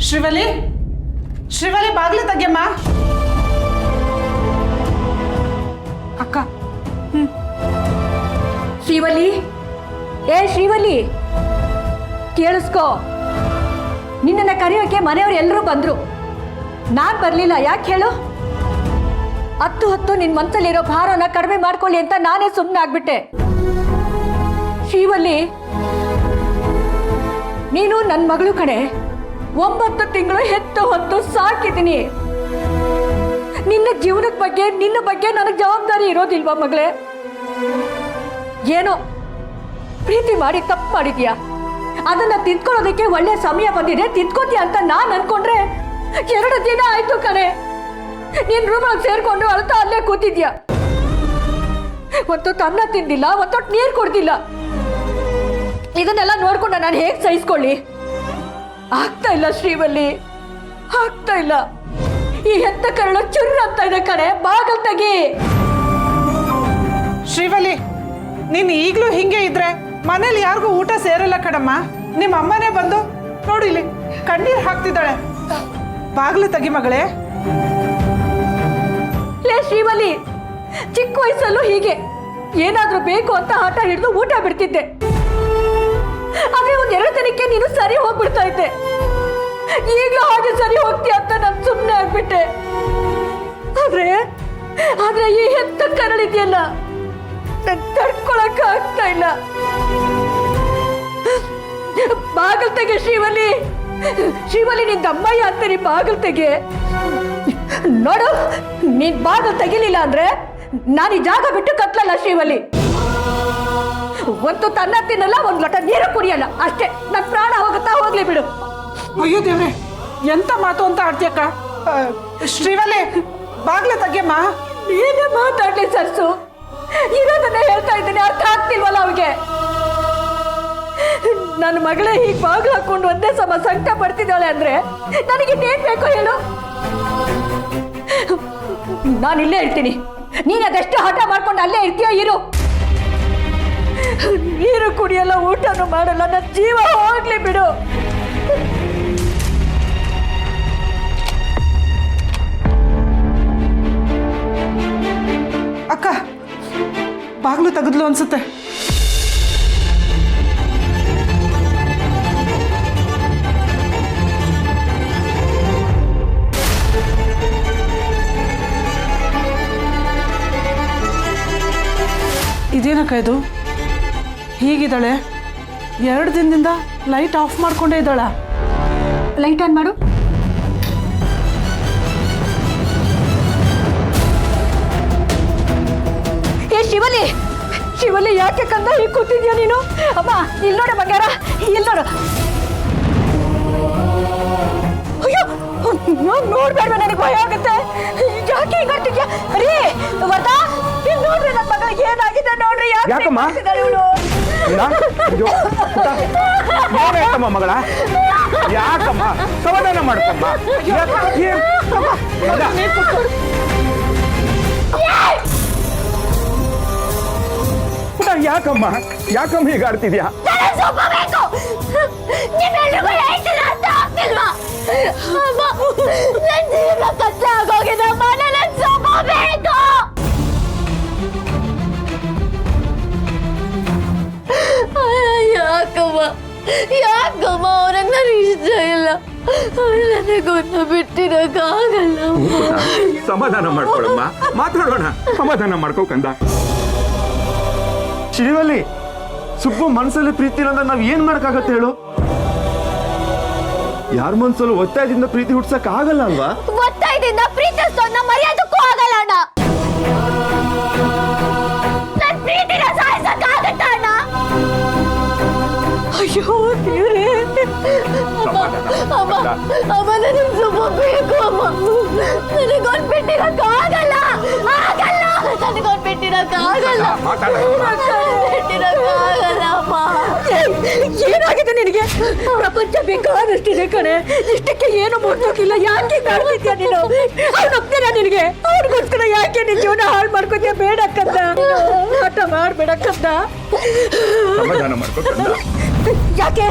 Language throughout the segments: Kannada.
ಶ್ರೀವಲಿ ಶ್ರೀವಲಿ ಬಾಗ್ಲು ತೆಗೆಯಮ್ಮ. ಅಕ್ಕ. ಶ್ರೀವಲಿ, ಏ ಶ್ರೀವಲಿ, ಕೇಳಿಸ್ಕೋ. ನಿನ್ನನ್ನ ಕರೆಯೋಕೆ ಮನೆಯವರು ಎಲ್ಲರೂ ಬಂದ್ರು, ನಾನ್ ಬರ್ಲಿಲ್ಲ. ಯಾಕೆ ಹೇಳು? ಹತ್ತು ನಿನ್ ಮನಸ್ಸಲ್ಲಿರೋ ಭಾರನ ಕಡಿಮೆ ಮಾಡ್ಕೊಳ್ಳಿ ಅಂತ ನಾನೇ ಸುಮ್ಮನೆ ಆಗ್ಬಿಟ್ಟೆ. ಶ್ರೀವಲ್ಲಿ, ನೀನು ನನ್ನ ಮಗಳು ಕಣೆ. 9 ತಿಂಗಳು ಹೆತ್ತು ಹೊತ್ತು ಸಾಕಿದ್ದೀನಿ. ನಿನ್ನ ಜೀವನದ ಬಗ್ಗೆ, ನಿನ್ನ ಬಗ್ಗೆ ನನಗೆ ಜವಾಬ್ದಾರಿ ಇರೋದಿಲ್ವಾ ಮಗಳೇ? ಏನೋ ಪ್ರೀತಿ ಮಾಡಿ ತಪ್ಪು ಮಾಡಿದ್ಯಾ, ಅದನ್ನ ತಿದ್ಕೊಳ್ಳೋದಕ್ಕೆ ಒಳ್ಳೆ ಸಮಯ ಬಂದಿದೆ, ತಿದ್ಕೋತೀಯ ಅಂತ ನಾನು ಅನ್ಕೊಂಡ್ರೆ 2 ದಿನ ಆಯ್ತು ಕಣೆ. ನೀನ್ ರೂಮಲ್ಲಿ ಸೇರ್ಕೊಂಡು ಅಳ್ತಾ ಅಲ್ಲೇ ಕೂತಿದ್ಯಾ. ಒಂದೊತ್ತು ಅನ್ನ ತಿಂದಿಲ್ಲ, ಒಂದೊತ್ತು ನೀರು ಕೊಡ್ತಿಲ್ಲ. ಇದನ್ನೆಲ್ಲ ನೋಡ್ಕೊಂಡು ನಾನು ಹೇಗೆ ಸಹಿಸ್ಕೊಳ್ಳಿ? ಆಗ್ತಾ ಇಲ್ಲ ಶ್ರೀವಲ್ಲಿ, ಆಗ್ತಾ ಇಲ್ಲ. ಈ ಹೆತ್ತ ಕರಳು ಚುರ್ರ ಅಂತ ಇದೆ ಕಣೆ. ಬಾಗಲ್ ತೆಗಿ. ಶ್ರೀವಲಿ, ನೀನ್ ಈಗ್ಲೂ ಹಿಂಗೆ ಇದ್ರೆ ಮನೇಲಿ ಯಾರಿಗೂ ಊಟ ಸೇರಲ್ಲ ಕಣಮ್ಮ. ನಿಮ್ಮ ಅಮ್ಮನೇ ಬಂದು ನೋಡಿ ಇಲ್ಲಿ ಕಣ್ಣೀರ್ ಹಾಕ್ತಿದ್ದಾಳೆ. ಬಾಗ್ಲು ತೆಗಿ ಮಗಳೇ. ಲೇ ಶ್ರೀವಲಿ, ಚಿಕ್ಕ ವಯಸ್ಸಲ್ಲೂ ಹೀಗೆ ಏನಾದ್ರೂ ಬೇಕು ಅಂತ ಆಟ ಹಿಡಿದು ಊಟ ಬಿಡ್ತಿದ್ದೆ. ಆದ್ರೆ 1-2 ದಿನಕ್ಕೆ ನೀನು ಸರಿ ಹೋಗ್ಬಿಡ್ತಾ ಇದ್ದೆ. ಈಗಲೂ ಹಾಗೆ ಸರಿ ಹೋಗ್ತೀಯ ಅಂತ ನಾನು ಸುಮ್ಮನೆ ಆಗ್ಬಿಟ್ಟೆ. ಆದ್ರೆ ಈ ಹೆತ್ತ ಕರಳಿದೆಯಲ್ಲ, ತಡ್ಕೊಳಕ್ ಆಗ್ತಾ ಇಲ್ಲ. ಬಾಗಲ್ ತೆಗೆ ಶ್ರೀವಲಿ. ಶ್ರೀವಲಿ, ನಿನ್ ದಮ್ಮಯ್ಯ ಅಂತೀನಿ, ಬಾಗಲ್ ತೆಗೆ. ನೋಡು, ನೀನ್ ಬಾಗಲ್ ತೆಗಿಲಿಲ್ಲ ಅಂದ್ರೆ ನಾನು ಈ ಜಾಗ ಬಿಟ್ಟು ಕತ್ಲಲ್ಲ ಶ್ರೀವಲಿ. ಒಂದು ತನ್ನ ತಿನ್ನಲ್ಲ, 1 ಲೋಟ ನೀರು ಕುಡಿಯಲ್ಲ, ಅಷ್ಟೇ. ನನ್ನ ಪ್ರಾಣ ಹೋಗುತ್ತಾ ಹೋಗ್ಲಿ ಬಿಡು. ಅಯ್ಯೋ ದೇವ್ರೆ, ಎಂತ ಮಾತು ಅಂತ ಆಡ್ತೀಯಕ್ಕ. ಶ್ರೀವಲಿ, ಬಾಗ್ಲು ತೆಗಿಯಮ್ಮ. ಏನೇ ಮಾತಾಡ್ಲಿ ಸರ್ಸು, ಇರೋದನ್ನೇ ಹೇಳ್ತಾ ಇದ್ದೀನಿ. ಅರ್ಥ ಆಗ್ತಿಲ್ವಲ್ಲ ಅವ್ರಿಗೆ? ನನ್ನ ಮಗಳೇ ಹೀಗೆ ಬಾಗ್ಲು ಹಾಕೊಂಡು ಒಂದೇ ಸಮ ಸಂಕಟ ಪಡ್ತಿದ್ದಾಳೆ ಅಂದ್ರೆ ನನಗೆ ಏನ್ ಬೇಕೋ ಹೇಳು? ನಾನು ಇಲ್ಲೇ ಇರ್ತೀನಿ. ನೀನು ಅದೆಷ್ಟು ಹಠ ಮಾಡ್ಕೊಂಡು ಅಲ್ಲೇ ಇರ್ತೀಯ, ಇರು. ನೀರು ಕುಡಿಯಲ್ಲ, ಊಟನೂ ಮಾಡಲ್ಲ, ನನ್ನ ಜೀವ ಹೋಗ್ಲಿ ಬಿಡು. ಅಕ್ಕ, ಬಾಗ್ಲು ತೆಗೆದ್ಲು ಅನ್ಸುತ್ತೆ. ಇದೇನಕ್ಕ ಇದು? ಹೀಗಿದ್ದಾಳೆ. 2 ದಿನದಿಂದ ಲೈಟ್ ಆಫ್ ಮಾಡ್ಕೊಂಡೇ ಇದ್ದಾಳ. ಲೈಟ್ ಆನ್ ಮಾಡು. ಏ ಶಿವಲಿ, ಶಿವಲಿ, ಯಾಕೆ ಕಂದ ಹೀಗೆ ಕೂತಿದ್ಯಾ ನೀನು? ಅಮ್ಮ, ಇಲ್ಲಿ ನೋಡು ಬಂಗಾರ, ಇಲ್ಲಿ ನೋಡು. ಅಯ್ಯೋ, ನೋಡ್ಬೇಡ್ವ, ನನಗೆ ಭಯ ಆಗುತ್ತೆ. ಯಾಕೆ ಹೀಗೆ ಆಡ್ತಿದ್ಯಾ? ಅರೇ ವರ್ಧಾ, ಇಲ್ಲಿ ನೋಡ್ರಿ, ನನ್ನ ಮಗಳಿಗೆ ಏನಾಗಿದೆ ನೋಡ್ರಿ. ಯಾಕಮ್ಮ? ಮಗಳ ಯಾಕಮ್ಮ? ಸಮಾಧಾನ ಮಾಡ್ಕಮ್ಮ. ಯಾಕಮ್ಮ ಯಾಕಮ್ಮ ಹೀಗೆ ಆಡ್ತಿದ್ಯಾ? ಯಾಕಮ್ಮ ಅವ್ರಂಗ ನನಗೆ ಇಷ್ಟ ಇಲ್ಲ. ನನಗೊಂದು ಬಿಟ್ಟಿರಕ್ಕಾಗಲ್ಲ. ಸಮಾಧಾನ ಮಾಡ್ಕೊಳಮ್ಮ, ಮಾತಾಡೋಣ. ಸಮಾಧಾನ ಮಾಡ್ಕೋಕಂದ. ಶ್ರೀವಲ್ಲಿ, ಸುಬ್ಬ ಮನಸ್ಸಲ್ಲಿ ಪ್ರೀತಿ ಇರೋದ್ರೆ ನಾವ್ ಏನ್ ಮಾಡಕ್ಕಾಗತ್ತೆ ಹೇಳು? ಯಾರ ಮನ್ಸಲ್ಲೂ ಒತ್ತಾಯದಿಂದ ಪ್ರೀತಿ ಹುಡ್ಸಕ್ ಆಗಲ್ಲ ಅಲ್ವಾ? ಒತ್ತಾಯದಿಂದ ಪ್ರೀತಿಸೋನ್ನ ಮರ್ಯಾದಕ್ಕೂ ಆಗಲ್ಲ ಅಣ್ಣ. ನನ್ ಪ್ರೀತಿನ ಸಾಯಿಸಕ್ಕಾಗತ್ತ ಅಣ್ಣ? ಅಯ್ಯೋ ದೇವ್ರೇ. ಅಮ್ಮ, ನನಗೆ ಸುಬ್ಬ ಬೇಕು ಅಮ್ಮ. ನನಗೊಂದು ಬಿಟ್ಟಿರಕ್ಕಾಗಲ್ಲ, ಆಗಲ್ಲ. ನನಗೊಂದು ಬಿಟ್ಟಿರಕ್ಕಾಗಲ್ಲ, ಬಿಟ್ಟಿರಕ್ಕಾಗಲ್ಲ ಅಮ್ಮ. ಏನಾಗಿದೆ ನಿನಗೆ? ಪ್ರಪಂಚ ಬೇಕಾದಷ್ಟಿದೆ ಕಣೆ, ಇಷ್ಟಕ್ಕೆ ಏನು ಮುಟ್ಟೋಕಿಲ್ಲ. ಯಾಕೆ ಕಾಡ್ತಿದ್ಯಾ ನೀನು? ಅವ್ನು ಒಪ್ತೀರಾ ನಿನಗೆ? ಅವ್ರಿಗೋಸ್ಕರ ಯಾಕೆ ನಿನ್ ಜೀವನ ಹಾಳು ಮಾಡ್ಕೋತೀಯ? ಬೇಡಕ್ಕಂದ, ಹಠ ಮಾಡ್ಬೇಡಕ್ಕಂದ. ಸಮಾಧಾನ ಮಾಡ್ಕೋಕಂದ. ಯಾಕೆ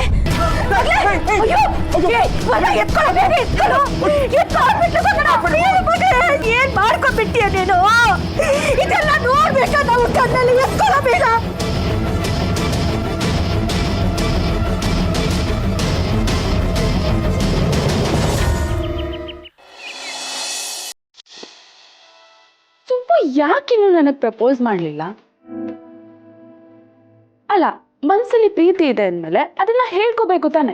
ಏನ್ ಮಾಡ್ಕೊಂಡ್ಬಿಟ್ಟಿಯ ನೀನು? ಇದೆಲ್ಲ ನೋಡ್ಬೇಕಾ ನಾವು ಕಣ್ಣಲ್ಲಿ? ಎತ್ಕೊಳ್ಳಬೇಡ. ಸುಬ್ಬು ಯಾಕಿನ್ನು ನನಗೆ ಪ್ರಪೋಸ್ ಮಾಡಲಿಲ್ಲ? ಅಲ್ಲ, ಮನಸ್ಸಲ್ಲಿ ಪ್ರೀತಿ ಇದೆ ಅಂದಮೇಲೆ ಅದನ್ನ ಹೇಳ್ಕೋಬೇಕು ತಾನೆ.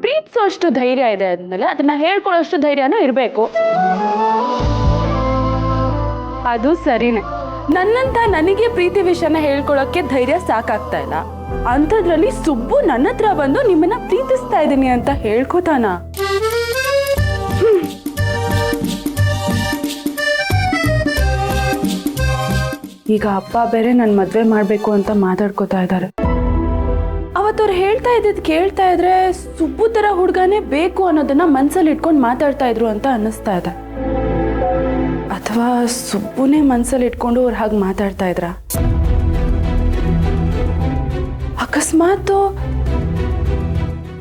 ಪ್ರೀತಿಸೋ ಅಷ್ಟು ಧೈರ್ಯ ಇದೆ ಅಂದಮೇಲೆ ಅದನ್ನ ಹೇಳ್ಕೊಳ್ಳೋಷ್ಟು ಧೈರ್ಯನೂ ಇರಬೇಕು. ಅದು ಸರಿನೇ. ನನ್ನಂತ ನನಗೆ ಪ್ರೀತಿ ವಿಷಯನ ಹೇಳ್ಕೊಳ್ಳೋಕೆ ಧೈರ್ಯ ಸಾಕಾಗ್ತಾ ಇಲ್ಲ. ಅಂಥದ್ರಲ್ಲಿ ಸುಬ್ಬು ನನ್ನ ಹತ್ರ ಬಂದು ನಿಮ್ಮನ್ನ ಪ್ರೀತಿಸ್ತಾ ಇದ್ದೀನಿ ಅಂತ ಹೇಳ್ಕೋತಾನ? ಈಗ ಅಪ್ಪ ಬೇರೆ ನನ್ನ ಮದುವೆ ಮಾಡಬೇಕು ಅಂತ ಮಾತಾಡ್ಕೋತಾ ಇದ್ದಾರೆ. ಅವತ್ತವ್ರು ಹೇಳ್ತಾ ಇದ್ದಿದ್ದು ಕೇಳ್ತಾ ಇದ್ರೆ ಸುಬ್ಬು ಥರ ಹುಡುಗನೇ ಬೇಕು ಅನ್ನೋದನ್ನ ಮನ್ಸಲ್ಲಿ ಇಟ್ಕೊಂಡು ಮಾತಾಡ್ತಾ ಇದ್ರು ಅಂತ ಅನ್ನಿಸ್ತಾ ಇದೆ. ಅಥವಾ ಸುಬ್ಬುನೇ ಮನ್ಸಲ್ಲಿ ಇಟ್ಕೊಂಡು ಅವ್ರು ಹಾಗೆ ಮಾತಾಡ್ತಾ ಇದ್ರ? ಅಕಸ್ಮಾತ್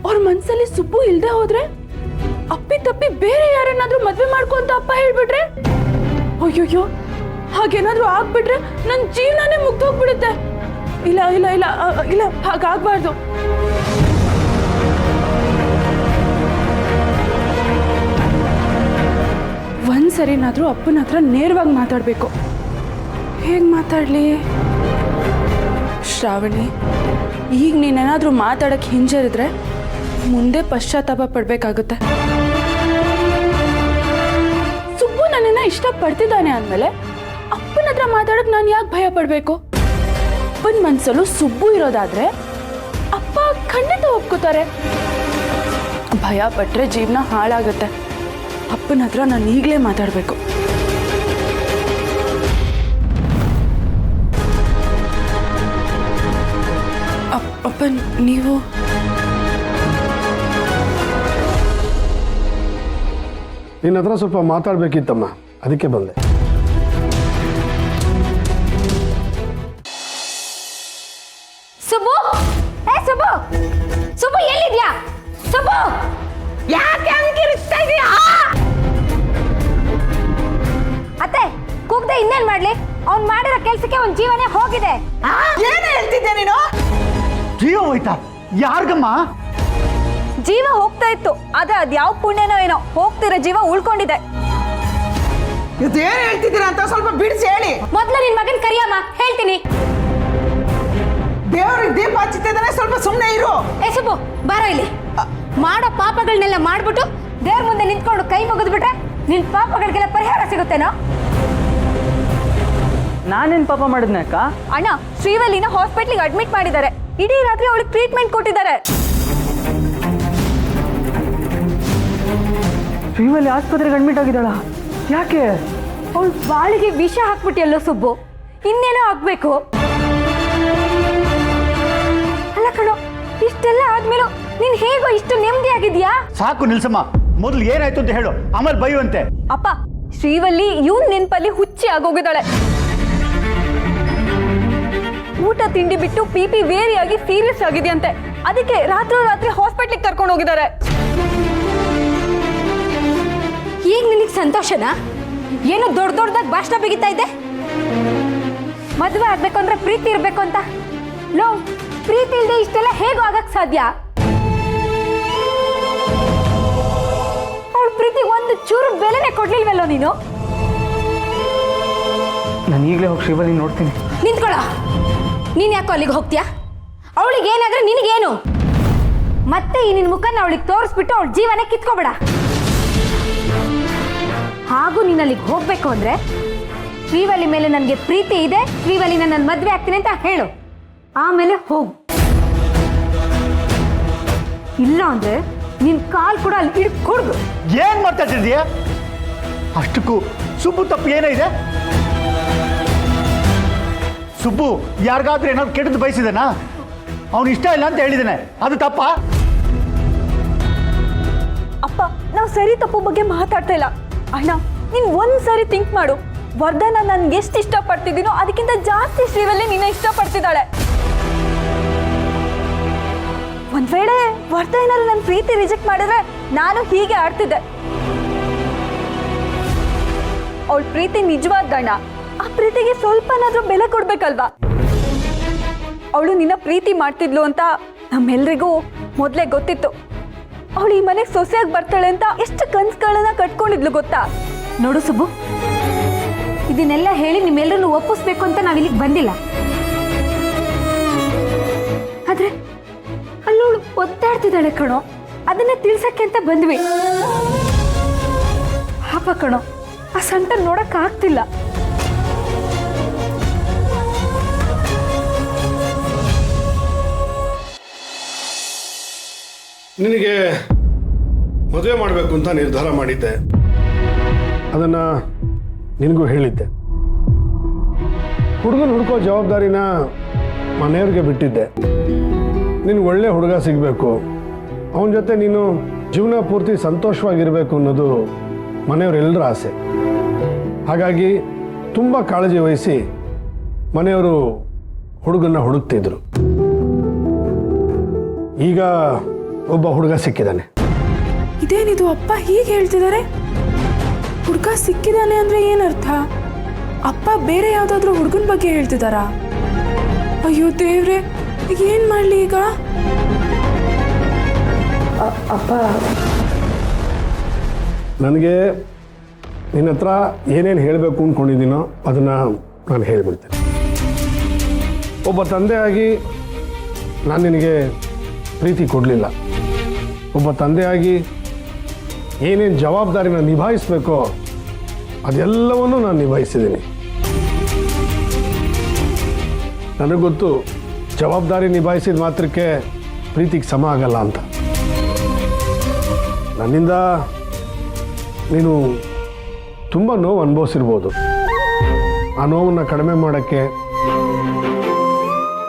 ಅವ್ರ ಮನ್ಸಲ್ಲಿ ಸುಬ್ಬು ಇಲ್ದೆ ಹೋದ್ರೆ ಅಪ್ಪಿ ತಪ್ಪಿ ಬೇರೆ ಯಾರನ್ನಾದ್ರೂ ಮದ್ವೆ ಮಾಡ್ಕೊ ಅಂತ ಅಪ್ಪ ಹೇಳ್ಬಿಟ್ರೆ? ಅಯ್ಯೋಯ್ಯೋ, ಹಾಗೇನಾದ್ರೂ ಆಗ್ಬಿಟ್ರೆ ನನ್ನ ಜೀವನನೇ ಮುಗ್ದೋಗ್ಬಿಡುತ್ತೆ. ಇಲ್ಲ ಇಲ್ಲ ಇಲ್ಲ ಇಲ್ಲ, ಹಾಗಾಗ್ಬಾರ್ದು. ಒಂದ್ಸರಿನಾದ್ರೂ ಅಪ್ಪನ ಹತ್ರ ನೇರವಾಗಿ ಮಾತಾಡ್ಬೇಕು. ಹೇಗ್ ಮಾತಾಡ್ಲಿ? ಶ್ರಾವಣಿ, ಈಗ ನೀನೇನಾದ್ರೂ ಮಾತಾಡಕ್ ಹಿಂಜರಿದ್ರೆ ಮುಂದೆ ಪಶ್ಚಾತ್ತಾಪ ಪಡ್ಬೇಕಾಗುತ್ತೆ. ಸುಬ್ಬು ನನ್ನನ್ನ ಇಷ್ಟಪಡ್ತಿದ್ದಾನೆ ಅಂದ್ಮೇಲೆ ಅಪ್ಪನ ಹತ್ರ ಮಾತಾಡಕ್ ನಾನು ಯಾಕೆ ಭಯ ಪಡ್ಬೇಕು? ಅಪ್ಪನ ಮನ್ಸಲ್ಲೂ ಸುಬ್ಬು ಇರೋದಾದ್ರೆ ಅಪ್ಪ ಖಂಡಿತ ಒಪ್ಕೋತಾರೆ. ಭಯ ಪಟ್ರೆ ಜೀವನ ಹಾಳಾಗುತ್ತೆ. ಅಪ್ಪನ ಹತ್ರ ನಾನು ಈಗಲೇ ಮಾತಾಡಬೇಕು. ಅಪ್ಪ, ನೀವು ನಿನ್ನ ಹತ್ರ ಸ್ವಲ್ಪ ಮಾತಾಡ್ಬೇಕಿತ್ತಮ್ಮ, ಅದಕ್ಕೆ ಬಂದೆ. ಸುಬ್ಬು, ಏ ಸುಬ್ಬು, ಸುಬ್ಬು ಎಲ್ಲಿದ್ಯಾ? ಸುಬ್ಬು, ಯಾಕೆ ಹಂಗಿರಿಸ್ತಾ ಇದೀಯಾ? ಅತ್ತೆ, ಕೂಗ್ದೆ ಇನ್ನೇನ್ ಮಾಡ್ಲಿ? ಅವ್ನ್ ಮಾಡಿರೋ ಕೆಲ್ಸಕ್ಕೆ ಅವ್ನ್ ಜೀವನೇ ಹೋಗಿದೆ. ಏನು ಹೇಳ್ತಿದ್ದೆ ನೀನು? ಜೀವ ಹೋಯ್ತಾ? ಯಾರ್ಗಮ್ಮ? ಜೀವ ಹೋಗ್ತಾ ಇತ್ತು, ಆದ್ರೆ ಅದ್ಯಾವ ಪುಣ್ಯನೋ ಏನೋ ಹೋಗ್ತಿರೋ ಜೀವ ಉಳ್ಕೊಂಡಿದೆ. ಇದೇನು ಹೇಳ್ತಿದ್ದೀರಾ ಅಂತ ಸ್ವಲ್ಪ ಬಿಡಿಸಿ ಹೇಳಿ. ಮೊದ್ಲು ನಿನ್ ಮಗನ್ ಕರಿಯಮ್ಮ, ಹೇಳ್ತೀನಿ. ದೇವ್ರಿಗೆ ದೀಪ ಹಚ್ಚುತ್ತಿದ್ದಾನೆ, ಸ್ವಲ್ಪ ಸುಮ್ಮನೆ ಇರು. ಏ ಸುಬ್ಬು, ಬಾರೋ ಇಲ್ಲಿ. ಮಾಡೋ ಪಾಪಗಳನ್ನೆಲ್ಲ ಮಾಡ್ಬಿಟ್ಟು ದೇವ್ರ ಮುಂದೆ ನಿಂತ್ಕೊಂಡು ಕೈ ಮುಗಿದ್ಬಿಟ್ರೆ ನಿನ್ ಪಾಪಗಳಿಗೆಲ್ಲ ಪರಿಹಾರ ಸಿಗುತ್ತೇನೋ? ನಾನೇನ್ ಪಾಪ ಮಾಡಿದ್ನ ಅಕ್ಕ? ಅಣ್ಣ, ಶ್ರೀವಲ್ಲಿನ ಹಾಸ್ಪಿಟ್ಲಿಗೆ ಅಡ್ಮಿಟ್ ಮಾಡಿದ್ದಾರೆ. ಇಡೀ ರಾತ್ರಿ ಅವಳಿಗೆ ಟ್ರೀಟ್ಮೆಂಟ್ ಕೊಟ್ಟಿದ್ದಾರೆ. ಶ್ರೀವಲ್ಲಿ ಆಸ್ಪತ್ರೆಗೆ ಅಡ್ಮಿಟ್ ಆಗಿದ್ದಾಳ? ಯಾಕೆ? ಅವಳ ಬಾಳಿಗೆ ವಿಷ ಹಾಕ್ಬಿಟ್ಟಿಯಲ್ಲೋ ಸುಬ್ಬು, ಇನ್ನೇನೋ ಆಗ್ಬೇಕು. ಅಲ್ಲ ಕಣೋ, ಇಷ್ಟೆಲ್ಲ ಆದ್ಮೇಲೂ ನೀನ್ ಹೇಗೋ ಇಷ್ಟು ನೆಮ್ಮದಿಯಾಗಿದ್ಯಾ? ಸಾಕು ನಿಲ್ಸಮ್ಮ, ಮೊದಲು ಏನಾಯ್ತು ಅಂತ ಹೇಳು, ಆಮೇಲೆ ಬೈಯುವಂತೆ. ಅಪ್ಪ, ಶ್ರೀವಲ್ಲಿ ಇವನ್ ನೆನ್ಪಲ್ಲಿ ಹುಚ್ಚಿ ಆಗೋಗಿದ್ದಾಳೆ. ಊಟ ತಿಂಡಿ ಬಿಟ್ಟು PP ವೇರಿಯಾಗಿ ಸೀರಿಯಸ್ ಆಗಿದೆಯಂತೆ. ಅದಕ್ಕೆ ರಾತ್ರಿ ಹಾಸ್ಪಿಟ್ಲಿಗೆ ಕರ್ಕೊಂಡು ಹೋಗಿದ್ದಾರೆ. ಈಗ ನಿನಗೆ ಸಂತೋಷನಾ? ಏನೋ ದೊಡ್ಡದಾಗಿ ಭಾಷಣ ಬಿಗಿತಾ ಇದ್ದೆ. ಮದುವೆ ಆಗ್ಬೇಕು ಅಂದ್ರೆ ಪ್ರೀತಿ ಇರ್ಬೇಕು ಅಂತ. ಲೋ, ಪ್ರೀತಿ ಇಲ್ಲದೆ ಇಷ್ಟೆಲ್ಲ ಹೇಗೋ ಆಗಕ್ ಸಾಧ್ಯ? ಅವಳ ಪ್ರೀತಿ ಒಂದು ಚೂರು ಬೆಲೆನೆ ಕೊಡ್ಲಿಲ್ವಲ್ಲೋ ನೀನು? ನಾನು ಈಗಲೇ ಹೋಗಿ ಶ್ರೀವಲ್ಲಿ ನೋಡ್ತೀನಿ. ನಿಂತ್ಕೊಳ್ಳ. ನೀನ್ ಯಾಕೋ ಅಲ್ಲಿಗೆ ಹೋಗ್ತೀಯಾ? ಅವಳಿಗೆ ಏನಾದ್ರೆ ನಿನಗೇನು? ಮತ್ತೆ ಈ ನಿನ್ ಮುಖನ ಅವಳಿಗೆ ತೋರಿಸ್ಬಿಟ್ಟು ಅವಳ ಜೀವನ ಕಿತ್ಕೋಬೇಡ. ಹಾಗೂ ನೀನ್ ಅಲ್ಲಿಗೆ ಹೋಗ್ಬೇಕು ಅಂದ್ರೆ ಶ್ರೀವಲ್ಲಿ ಮೇಲೆ ನನಗೆ ಪ್ರೀತಿ ಇದೆ, ಶ್ರೀವಲ್ಲಿ ನನ್ನ ಮದ್ವೆ ಆಗ್ತೀನಿ ಅಂತ ಹೇಳು, ಆಮೇಲೆ ಹೋಗು. ಇಲ್ಲ ಅಂದ್ರೆ ನಿನ್ ಕಾಲ್ ಕೂಡ ಅಲ್ಲಿ ಹಿಡ್ಕೊಡ್ದು. ಏನ್ ಮಾಡ್ತಾ ಇದ್ದೀಯ? ಅಷ್ಟಕ್ಕೂ ಸುಬ್ಬು ತಪ್ಪು ಏನಿದೆ? ಸುಬ್ಬು ಯಾರಿಗಾದ್ರೂ ಏನಾದ್ರು ಕೆಟ್ಟದ್ದು ಬಯಸಿದಾನ? ಅವನು ಇಷ್ಟ ಇಲ್ಲ ಅಂತ ಹೇಳಿದಾನೆ, ಅದು ತಪ್ಪಾ? ಅಪ್ಪ, ನಾವು ಸರಿ ತಪ್ಪು ಬಗ್ಗೆ ಮಾತಾಡ್ತಾ ಇಲ್ಲ. ಅಣ್ಣ, ನೀನ್ ಒಂದ್ಸರಿ ಥಿಂಕ್ ಮಾಡು. ವರ್ಧನ ನನ್ಗೆ ಎಷ್ಟು ಇಷ್ಟಪಡ್ತಿದ್ದೀನೋ ಅದಕ್ಕಿಂತ ಜಾಸ್ತಿ ಶ್ರೀವಲ್ಲಿ ನಿನ್ನ ಇಷ್ಟಪಡ್ತಿದ್ದಾಳೆ. ಒಂದ್ ವೇಳೆ ವರ್ಧ ಏನಾದ್ರು ನನ್ನ ಪ್ರೀತಿ ರಿಜೆಕ್ಟ್ ಮಾಡಿದ್ರೆ ನಾನು ಹೀಗೆ ಆಡ್ತಿದ್ದೆ. ಅವಳ ಪ್ರೀತಿ ನಿಜವಾದ ಗಂಡ, ಆ ಪ್ರೀತಿಗೆ ಸ್ವಲ್ಪನಾದ್ರೂ ಬೆಲೆ ಕೊಡ್ಬೇಕಲ್ವಾ? ಅವಳು ನಿನ್ನ ಪ್ರೀತಿ ಮಾಡ್ತಿದ್ಲು ಅಂತ ನಮ್ಮೆಲ್ರಿಗೂ ಮೊದಲೇ ಗೊತ್ತಿತ್ತು. ಅವಳು ಈ ಮನೆಗೆ ಸೊಸೆಯಾಗಿ ಬರ್ತಾಳೆ ಅಂತ ಎಷ್ಟು ಕನ್ಸುಗಳನ್ನ ಕಟ್ಕೊಂಡಿದ್ಲು ಗೊತ್ತಾ? ನೋಡು ಸುಬ್ಬು, ಇದನ್ನೆಲ್ಲ ಹೇಳಿ ನಿಮ್ಮೆಲ್ಲರನ್ನು ಒಪ್ಪಿಸ್ಬೇಕು ಅಂತ ನಾವಿಲ್ಲಿಗೆ ಬಂದಿಲ್ಲ. ಆದ್ರೆ ಅಲ್ಲೋಳು ಒದ್ದಾಡ್ತಿದ್ದಾಳೆ ಕಣೋ, ಅದನ್ನ ತಿಳ್ಸಕ್ಕೆ ಅಂತ ಬಂದ್ವಿ. ಪಾಪ ಕಣೋ, ಆ ಸಂಟ ನೋಡಕ್ ಆಗ್ತಿಲ್ಲ. ನಿನಗೆ ಮದುವೆ ಮಾಡಬೇಕು ಅಂತ ನಿರ್ಧಾರ ಮಾಡಿದ್ದೆ, ಅದನ್ನು ನಿನಗೂ ಹೇಳಿದ್ದೆ. ಹುಡುಗನ ಹುಡುಕೋ ಜವಾಬ್ದಾರಿನ ಮನೆಯವ್ರಿಗೆ ಬಿಟ್ಟಿದ್ದೆ. ನಿನಗೆ ಒಳ್ಳೆ ಹುಡುಗ ಸಿಗಬೇಕು, ಅವನ ಜೊತೆ ನೀನು ಜೀವನ ಪೂರ್ತಿ ಸಂತೋಷವಾಗಿರಬೇಕು ಅನ್ನೋದು ಮನೆಯವರೆಲ್ಲರ ಆಸೆ. ಹಾಗಾಗಿ ತುಂಬ ಕಾಳಜಿ ವಹಿಸಿ ಮನೆಯವರು ಹುಡುಗನ್ನ ಹುಡುಕ್ತಿದ್ರು. ಈಗ ಒಬ್ಬ ಹುಡುಗ ಸಿಕ್ಕಿದ್ದಾನೆ. ಇದೇನಿದು ಅಪ್ಪ ಹೀಗೆ ಹೇಳ್ತಿದ್ದಾರೆ? ಹುಡುಗ ಸಿಕ್ಕಿದಾನೆ ಅಂದ್ರೆ ಏನರ್ಥ? ಅಪ್ಪ ಬೇರೆ ಯಾವ್ದಾದ್ರು ಹುಡುಗನ ಬಗ್ಗೆ ಹೇಳ್ತಿದಾರಾ? ಅಯ್ಯೋ ದೇವ್ರೆ, ಏನ್ ಮಾಡ್ಲಿ ಈಗ? ಅಪ್ಪ, ನನಗೆ ನಿನ್ನ ಹತ್ರ ಏನೇನು ಹೇಳಬೇಕು ಅಂದ್ಕೊಂಡಿದ್ದೀನೋ ಅದನ್ನು ನಾನು ಹೇಳಿಬಿಡ್ತೇನೆ. ಒಬ್ಬ ತಂದೆಯಾಗಿ ನಾನು ನಿನಗೆ ಪ್ರೀತಿ ಕೊಡಲಿಲ್ಲ. ಒಬ್ಬ ತಂದೆಯಾಗಿ ಏನೇನು ಜವಾಬ್ದಾರಿನ ನಿಭಾಯಿಸಬೇಕೋ ಅದೆಲ್ಲವನ್ನೂ ನಾನು ನಿಭಾಯಿಸಿದ್ದೀನಿ. ನನಗೆ ಗೊತ್ತು, ಜವಾಬ್ದಾರಿ ನಿಭಾಯಿಸಿದ ಮಾತ್ರಕ್ಕೆ ಪ್ರೀತಿಗೆ ಸಮ ಆಗಲ್ಲ ಅಂತ. ನನ್ನಿಂದ ನೀನು ತುಂಬ ನೋವು ಅನುಭವಿಸಿರ್ಬೋದು. ಆ ನೋವನ್ನು ಕಡಿಮೆ ಮಾಡೋಕ್ಕೆ,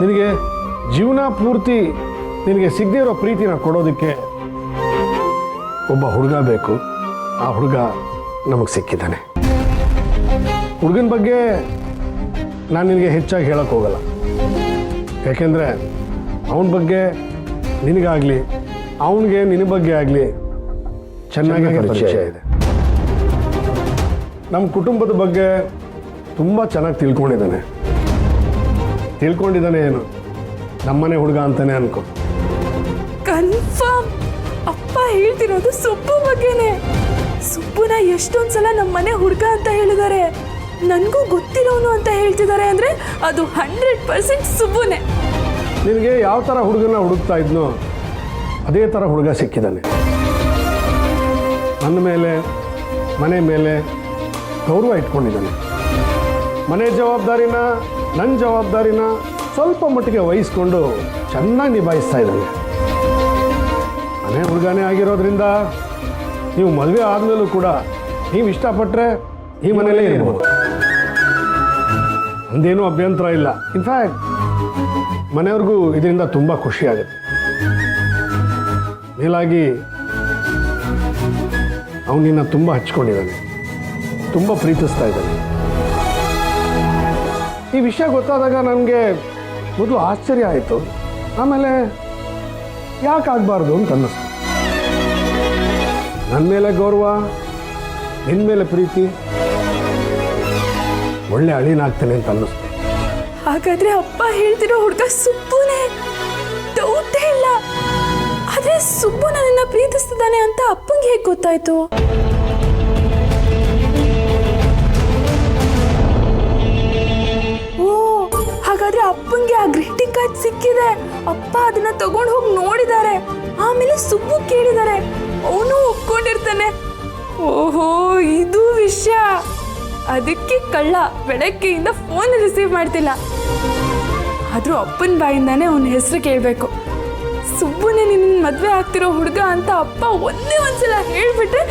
ನಿನಗೆ ಜೀವನ ಪೂರ್ತಿ ನಿನಗೆ ಸಿಗದೇ ಇರೋ ಪ್ರೀತಿನ ಕೊಡೋದಕ್ಕೆ ಒಬ್ಬ ಹುಡುಗ ಬೇಕು. ಆ ಹುಡುಗ ನಮಗೆ ಸಿಕ್ಕಿದ್ದಾನೆ. ಹುಡುಗನ ಬಗ್ಗೆ ನಾನು ನಿನಗೆ ಹೆಚ್ಚಾಗಿ ಹೇಳೋಕ್ಕೆ ಹೋಗಲ್ಲ, ಯಾಕೆಂದರೆ ಅವನ ಬಗ್ಗೆ ನಿನಗಾಗಲಿ ಅವನಿಗೆ ನಿನ್ನ ಬಗ್ಗೆ ಆಗಲಿ ಚೆನ್ನಾಗಿ ಪರಿಚಯ ಇದೆ. ನಮ್ಮ ಕುಟುಂಬದ ಬಗ್ಗೆ ತುಂಬ ಚೆನ್ನಾಗಿ ತಿಳ್ಕೊಂಡಿದ್ದಾನೆ ಏನು, ನಮ್ಮನೆ ಹುಡುಗ ಅಂತಾನೆ ಅನ್ಕೋ. ಕನ್ಫರ್ಮ್ ಅಪ್ಪ ಹೇಳ್ತಿರೋದು ಸುಬ್ಬು ಬಗ್ಗೆನೆ. ಸುಬ್ಬುನ ಎಷ್ಟೊಂದ್ಸಲ ನಮ್ಮ ಮನೆ ಹುಡುಗ ಅಂತ ಹೇಳಿದ್ದಾರೆ. ನನಗೂ ಗೊತ್ತಿರೋನು ಅಂತ ಹೇಳ್ತಿದ್ದಾರೆ ಅಂದ್ರೆ ಅದು 100% ಸುಬ್ಬುನೇ. ನಿನಗೆ ಯಾವ ಥರ ಹುಡುಗನ ಹುಡುಕ್ತಾ ಇದ್ನೋ ಅದೇ ಥರ ಹುಡುಗ ಸಿಕ್ಕಿದ್ದಾನೆ. ನನ್ನ ಮೇಲೆ, ಮನೆ ಮೇಲೆ ಗೌರವ ಇಟ್ಕೊಂಡಿದ್ದಾನೆ. ಮನೆ ಜವಾಬ್ದಾರಿನ, ನನ್ನ ಜವಾಬ್ದಾರಿನ ಸ್ವಲ್ಪ ಮಟ್ಟಿಗೆ ವಹಿಸ್ಕೊಂಡು ಚೆನ್ನಾಗಿ ನಿಭಾಯಿಸ್ತಾ ಇದ್ದಾನೆ. ಮನೆ ಹುಡುಗನೇ ಆಗಿರೋದ್ರಿಂದ ನೀವು ಮದುವೆ ಆದಮೇಲೂ ಕೂಡ ನೀವು ಇಷ್ಟಪಟ್ಟರೆ ಈ ಮನೆಯಲ್ಲೇ ಇರ್ಬೋದು, ಅಂದೇನೂ ಅಭ್ಯಂತರ ಇಲ್ಲ. ಇನ್ಫ್ಯಾಕ್ಟ್ ಮನೆಯವ್ರಿಗೂ ಇದರಿಂದ ತುಂಬ ಖುಷಿಯಾಗುತ್ತೆ. ಮೇಲಾಗಿ ಅವನಿನ್ನ ತುಂಬ ಹಚ್ಕೊಂಡಿದ್ದಾನೆ, ತುಂಬ ಪ್ರೀತಿಸ್ತಾ ಇದ್ದಾನೆ. ಈ ವಿಷಯ ಗೊತ್ತಾದಾಗ ನನಗೆ ಮೊದಲು ಆಶ್ಚರ್ಯ ಆಯಿತು, ಆಮೇಲೆ ಯಾಕಾಗಬಾರ್ದು ಅಂತ ಅನ್ನಿಸ್ತು. ನನ್ನ ಮೇಲೆ ಗೌರವ, ನಿನ್ನ ಮೇಲೆ ಪ್ರೀತಿ, ಒಳ್ಳೆ ಅಳಿನಾಗ್ತಾನೆ ಅಂತ ಅನ್ನಿಸ್ತು. ಹಾಗಾದ್ರೆ ಅಪ್ಪ ಹೇಳ್ತಿರೋ ಹುಡುಗ ಸುಬ್ಬುನೇ, ಡೌಟೇ ಇಲ್ಲ. ಆದ್ರೆ ಸುಬ್ಬು ನನ್ನನ್ನ ಪ್ರೀತಿಸ್ತಿದ್ದಾನೆ ಅಂತ ಅಪ್ಪಂಗೆ ಹೇಗೆ ಗೊತ್ತಾಯ್ತು? ಓ, ಹಾಗಾದ್ರೆ ಅಪ್ಪಂಗೆ ಆ ಗ್ರೀಟಿಂಗ್ ಕಾರ್ಡ್ ಸಿಕ್ಕಿದೆ. ಅಪ್ಪ ಅದನ್ನ ತಗೊಂಡು ಹೋಗಿ ನೋಡಿದ್ದಾರೆ. ಆಮೇಲೆ ಸುಬ್ಬು ಕೇಳಿದ್ದಾರೆ, ಅವನು ಒಪ್ಕೊಂಡಿರ್ತಾನೆ. ಓಹೋ, ಇದು ವಿಷಯ. ಅದಕ್ಕೆ ಕಳ್ಳ ಬೆಳಗ್ಗೆಯಿಂದ ಫೋನ್ ರಿಸೀವ್ ಮಾಡ್ತಿಲ್ಲ. ಆದ್ರೂ ಅಪ್ಪನ ಬಾಯಿಂದಾನೆ ಅವನ ಹೆಸರು ಕೇಳಬೇಕು. ಸುಬ್ಬುನೇ ನಿನ್ನ ಮದುವೆ ಆಗ್ತಿರೋ ಹುಡುಗ ಅಂತ ಅಪ್ಪ ಒಂದೇ ಒಂದ್ಸಲ ಹೇಳ್ಬಿಟ್ರೆ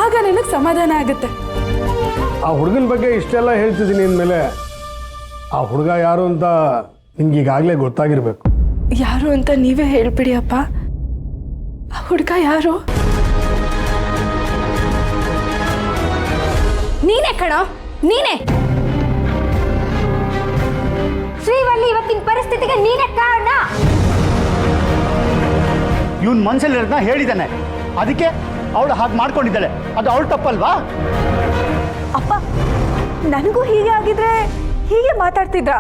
ಆಗ ನನಗೆ ಸಮಾಧಾನ ಆಗುತ್ತೆ. ಆ ಹುಡುಗನ ಬಗ್ಗೆ ಇಷ್ಟೆಲ್ಲ ಹೇಳ್ತಿದ್ದೀನಿ ಅಂದಮೇಲೆ ಆ ಹುಡುಗ ಯಾರು ಅಂತ ನಿಮ್ಗೆ ಈಗಾಗಲೇ ಗೊತ್ತಾಗಿರ್ಬೇಕು. ಯಾರು ಅಂತ ನೀವೇ ಹೇಳ್ಬಿಡಿ ಅಪ್ಪ. ಆ ಹುಡುಗ ಯಾರು? ನೀನೇ ಕಣೋ, ನೀನೇ. ಶ್ರೀವಳ್ಳಿ ಇವತ್ತಿನ ಪರಿಸ್ಥಿತಿಗೆ ನೀನೇ ಕಾರಣ. ಇವನ್ ಮನ್ಸಲ್ಲಿರೋದನ್ನ ಹೇಳಿದ್ದಾನೆ. ಅದಕ್ಕೆ ಅವಳು ಹಾಗೆ ಮಾಡ್ಕೊಂಡಿದ್ದಾಳೆ. ಅದು ಅವಳು ತಪ್ಪಲ್ವಾ? ಅಪ್ಪ ನನಗೂ ಹೀಗೆ ಆಗಿದ್ರೆ ಹೀಗೆ ಮಾತಾಡ್ತಿದ್ರ?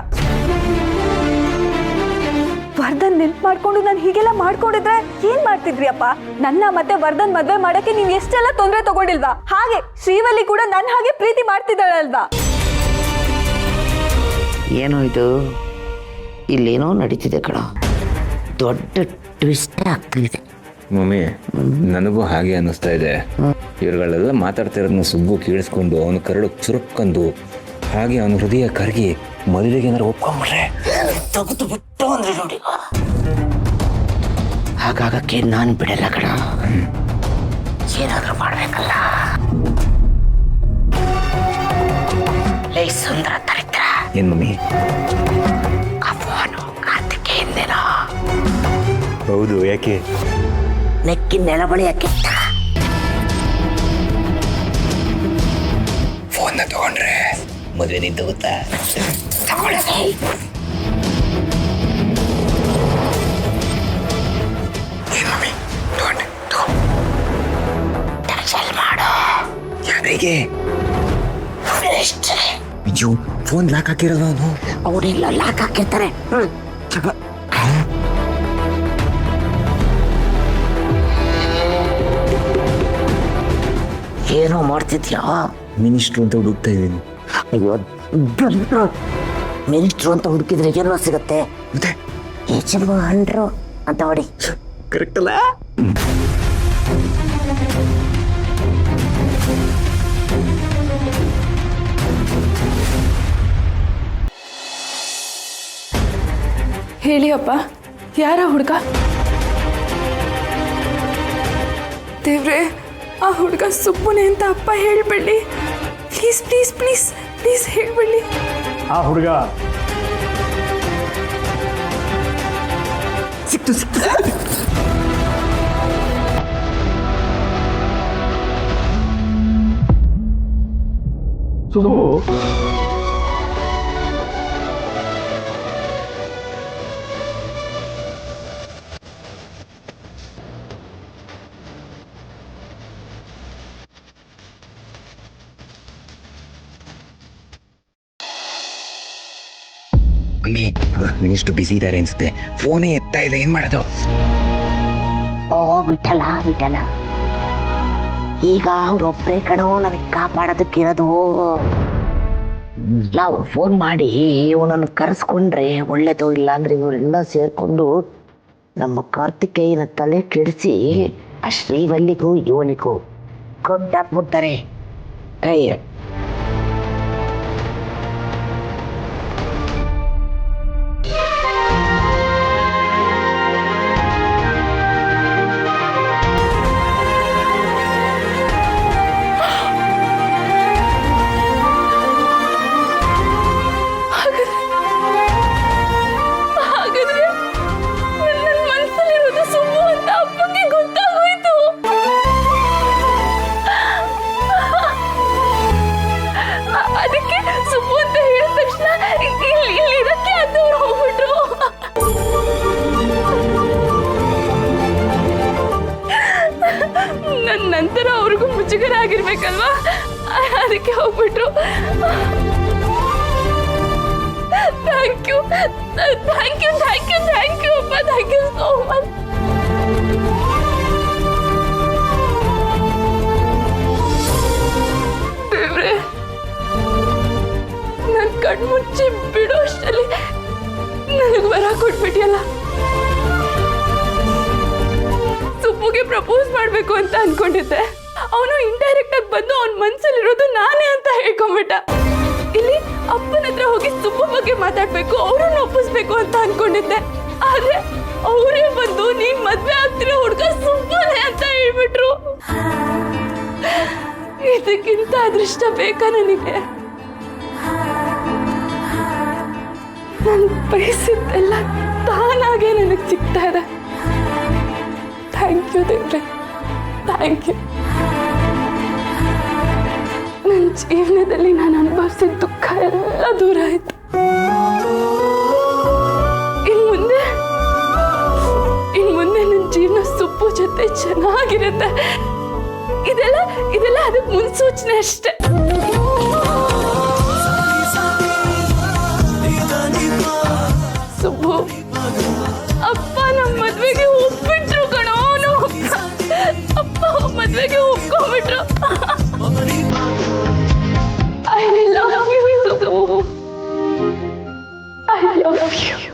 ವರ್ಧನ್ ನೆನ್ಪು ಮಾಡ್ಕೊಂಡು ನಾನು ಹೀಗೆಲ್ಲ ಮಾಡ್ಕೊಂಡಿದ್ರೆ ಏನ್ ಮಾಡ್ತಿದ್ರಿ ಅಪ್ಪ? ನನ್ನ ಮತ್ತೆ ವರ್ಧನ್ ಮದ್ವೆ ಮಾಡಕ್ಕೆ ನೀವು ಎಷ್ಟೆಲ್ಲ ತೊಂದರೆ ತಗೊಂಡಿಲ್ವಾ? ಹಾಗೆ ಶ್ರೀವಲ್ಲಿ ಕೂಡ ನನ್ನ ಹಾಗೆ ಪ್ರೀತಿ ಮಾಡ್ತಿದ್ದಾಳಲ್ವಾ? ಏನೋ ಇದು, ಇಲ್ಲೇನೋ ನಡೀತಿದೆ ಕಣ, ದೊಡ್ಡ ಟ್ವಿಸ್ಟ್ ಆಗ್ತಿದೆ. ಮಮ್ಮಿ, ನನಗೂ ಹಾಗೆ ಅನ್ನಿಸ್ತಾ ಇದೆ. ಇವ್ರುಗಳೆಲ್ಲ ಮಾತಾಡ್ತಿರೋದನ್ನ ಸುಬ್ಬು ಕೇಳಿಸ್ಕೊಂಡು ಅವನು ಕರಡು ಚುರುಕ್ಕಂದು ಹಾಗೆ ಅವನ ಹೃದಯ ಕರಗಿ ಮದುವೆಗೆ ಏನಾರು ಒಪ್ಕೊಂಡ್ಬಿಟ್ರೆ ತೆಗೆದು ಬಿಟ್ಟು ಅಂದ್ರೆ ನೋಡಿ, ಹಾಗಾಗಕ್ಕೆ ನಾನು ಬಿಡಲ್ಲ ಕಣ. ಏನಾದ್ರೂ ಮಾಡ್ಬೇಕಲ್ಲ. ಲೇ ಸುಂದರ ದರಿದ್ರ, ಏನ್ ಮಮ್ಮಿ? ಆ ಫೋನು ಕಾರ್ತಿಕೇಯಂದೇನೋ. ಹೌದು, ಯಾಕೆ? ನೆಕ್ಕಿ ನೆಲಬಳಿಯಕ್ಕೆ ಫೋನ್ನ ತಗೊಂಡ್ರೆ ಮದುವೆ ನಿಂತು ಗೊತ್ತಾ? ತಗೊಳ್ಳದೆ. ಕ್ಯಾನ್ಸಲ್ ಮಾಡು. ಯಾರಿಗೆ? ಮಿನಿಸ್ಟ್ರಿ. ಅಯ್ಯೋ, ಫೋನ್ ಲಾಕ್ ಹಾಕಿರೋದು ಅವನು. ಅವರೆಲ್ಲ ಲಾಕ್ ಹಾಕಿರ್ತಾರೆ. ಏನೋ ಮಾಡ್ತಿದ್ಯಾ? ಮಿನಿಸ್ಟ್ರು ಅಂತ ಹುಡುಕ್ತಾ ಇದ್ದೀನಿ. ಅಯ್ಯೋ, ಮಿನಿಸ್ಟ್ರು ಅಂತ ಹುಡುಕಿದ್ರೆ ಏನೋ ಸಿಗುತ್ತೆ. ಮತ್ತೆ ಯಜಮಾನ್ರು ಅಂತ ಹೊಡಿ. ಕರೆಕ್ಟ್ ಅಲ್ಲ? ಹೇಳಿ ಅಪ್ಪ, ಯಾರ ಹುಡುಗ? ದೇವ್ರೆ, ಆ ಹುಡುಗ ಸುಬ್ಬುನೆ ಅಂತ ಅಪ್ಪ ಹೇಳ್ಬೇಡಿ. ಪ್ಲೀಸ್ ಪ್ಲೀಸ್ ಪ್ಲೀಸ್ ಪ್ಲೀಸ್ ಹೇಳ್ಬೇಡಿ. ಆ ಹುಡುಗ ಸಿಕ್ತು. ಸುಬ್ಬು, ಮಮ್ಮಿ, ಮಿನಿಸ್ಟ್ರು ಬಿಸಿ ಇದ್ದಾರೆ ಅನ್ಸುತ್ತೆ. ಫೋನೇ ಎತ್ತಾ ಇಲ್ಲ, ಏನ್ ಮಾಡೋದು? ಓ ಬಿಟ್ಟಲ್ಲ ಬಿಟ್ಟಲ್ಲ, ಈಗ ಅವ್ರೊಬ್ಬರೇ ಕಣೋ ನನಗೆ ಕಾಪಾಡೋದಕ್ಕಿರೋದು. ನಾವು ಫೋನ್ ಮಾಡಿ ಇವನನ್ನು ಕರೆಸ್ಕೊಂಡ್ರೆ ಒಳ್ಳೇದು. ಇಲ್ಲ ಅಂದ್ರೆ ಇವರೆಲ್ಲ ಸೇರ್ಕೊಂಡು ನಮ್ಮ ಕಾರ್ತಿಕೇಯನ ತಲೆ ಕೆಡಿಸಿ ಆ ಶ್ರೀವಲ್ಲಿಗೂ ಇವನಿಗೂ ಕೊಟ್ಟಾಕ್ಬಿಡ್ತಾರೆ. ಅಯ್ಯ, ಹಾಗಾದ್ರೆ ನನ್ನ ಮನಸ್ಸಲ್ಲಿರೋದು ಸುಬ್ಬು ಅಂತ ಅಪ್ಪಗೆ ಗೊತ್ತಾಗೋಯ್ತು. ಅದಕ್ಕೆ ಸುಬ್ಬು ಅಂತ ಹೇಳಿದ ತಕ್ಷಣ ಇಲ್ಲಿರಕ್ಕೆ ಅದವ್ರು ಹೋಗ್ಬಿಟ್ರು. ನನ್ನ ನಂತರ ಅವ್ರಿಗೂ ಮುಜುಗರ ಆಗಿರ್ಬೇಕಲ್ವಾ, ಅದಕ್ಕೆ ಹೋಗ್ಬಿಟ್ರು. Thank you thank you thank you thank you ಅಪ್ಪ, ಥ್ಯಾಂಕ್ ಯು ಸೋ ಮಚ್. ದೇವ್ರೆ, ನನ್ನ ಕಣ್ಮುಚ್ಚಿ ಬಿಡೋ ಅಷ್ಟರಲ್ಲಿ ನನಗೆ ವರ ಕೊಟ್ಬಿಟ್ಟಿಯಲ್ಲ. ಸುಬ್ಬುಗೆ ಪ್ರಪೋಸ್ ಮಾಡಬೇಕು ಅಂತ ಅನ್ಕೊಂಡಿದ್ದೆ. ಅವನು ಇಂಡೈರೆಕ್ಟ್ ಆಗಿ ಬಂದು ಅವನ ಮನ್ಸಲ್ಲಿರೋದು ನಾನೇ ಅಂತ ಹೇಳ್ಕೊಂಡ್ಬಿಟ್ಟ. ಇಲ್ಲಿ ಅಪ್ಪನ ಹತ್ರ ಹೋಗಿ ಸುಬ್ಬು ಬಗ್ಗೆ ಮಾತಾಡ್ಬೇಕು, ಅವ್ರನ್ನ ಒಪ್ಪಿಸ್ಬೇಕು ಅಂತ ಅನ್ಕೊಂಡಿದ್ದೆ. ಆದ್ರೆ ಅವರೇ ಬಂದು ನೀನ್ ಮದ್ವೆ ಆಗ್ತಿರೋ ಹುಡುಗ ಸುಬ್ಬನೇ ಅಂತ ಹೇಳ್ಬಿಟ್ರು. ಇದಕ್ಕಿಂತ ಅದೃಷ್ಟ ಬೇಕಾ ನನಗೆ? ನಾನು ಬಯಸಿದ್ದೆಲ್ಲ ತಾನಾಗೆ ನನಗೆ ಸಿಗ್ತಾ ಇದೆ. ಥ್ಯಾಂಕ್ ಯು ದೇವ್ರೆ, ಥ್ಯಾಂಕ್ ಯು. ನನ್ನ ಜೀವನದಲ್ಲಿ ನಾನು ಅನುಭವಿಸಿದ ದುಃಖ ಎಲ್ಲ ದೂರ ಆಯ್ತು. ಇನ್ ಮುಂದೆ ನನ್ನ ಜೀವನ ಮುಂದೆ ಚೆನ್ನಾಗಿರುತ್ತೆ. ಇದೆಲ್ಲ ಅದಕ್ಕೆ ಮುನ್ಸೂಚನೆ ಅಷ್ಟೇ. ಸುಬ್ಬು, ಅಪ್ಪ ನಮ್ಮ ಮದ್ವೆಗೆ ಒಪ್ಪಿಟ್ರು ಕಣೋ. ಅಪ್ಪ ಮದ್ವೆಗೆ ಒಪ್ಕೊಂಡ್ಬಿಟ್ರು. I love you, Subbu. I love you.